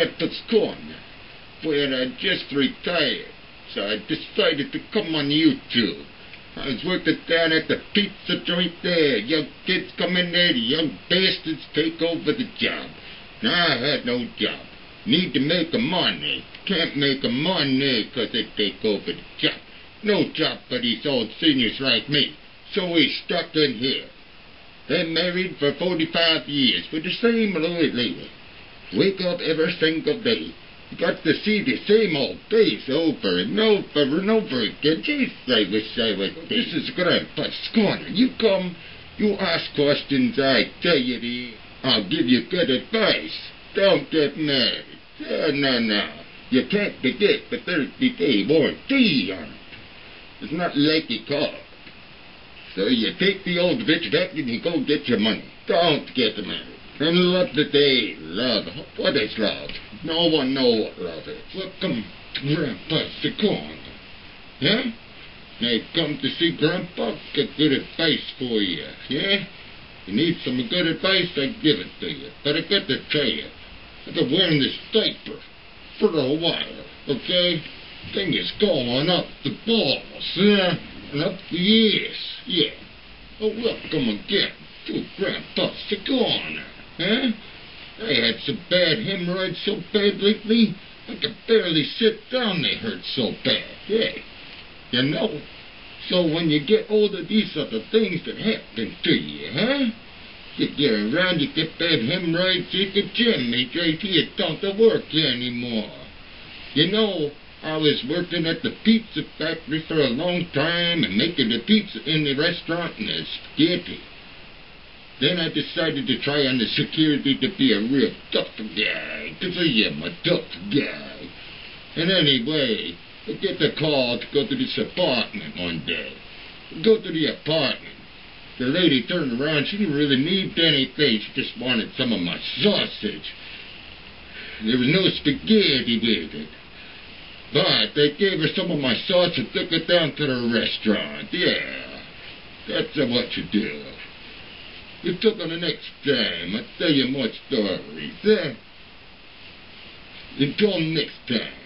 Grandpa's Corner, where I just retired, so I decided to come on YouTube. I was working down at the pizza joint there. Young kids come in there, the young bastards take over the job. Now I had no job. Need to make a money. Can't make a money 'cause they take over the job. No job for these old seniors like me. So we stuck in here. Been married for 45 years with the same old lady. Wake up every single day. Got to see the same old face over and over and over again. Jeez, I wish I was there. This is Grandpa's Corner. You come, you ask questions, I tell you I'll give you good advice. Don't get married. No. You can't get the 30-day warranty on it. It's not like a car. So you take the old bitch back and you go get your money. Don't get married. And love the day. Love. What is love? No one knows what love is. Welcome to Grandpa's Corner. Yeah? Now come to see Grandpa, get good advice for you. Yeah? You need some good advice, I give it to you. But I got to tell you, I've been wearing this diaper for a while, okay? Thing is going up the balls, yeah? And up the ears, yeah. Oh, welcome again to Grandpa's Corner. Huh? I had some bad hemorrhoids so bad lately, I could barely sit down, they hurt so bad, yeah. You know? So when you get older, these are the things that happen to you, huh? You get around, you get bad hemorrhoids, you get Jimmy, JP, it don't work anymore. You know, I was working at the pizza factory for a long time and making the pizza in the restaurant and the spaghetti. Then I decided to try on the security to be a real tough guy, because I am a tough guy. And anyway, I get the call to go to this apartment one day. Go to the apartment. The lady turned around, she didn't really need anything, she just wanted some of my sausage. There was no spaghetti with it. But they gave her some of my sauce and took it down to the restaurant. Yeah, that's what you do. You took on the next time. I'll tell you more stories. Until next time.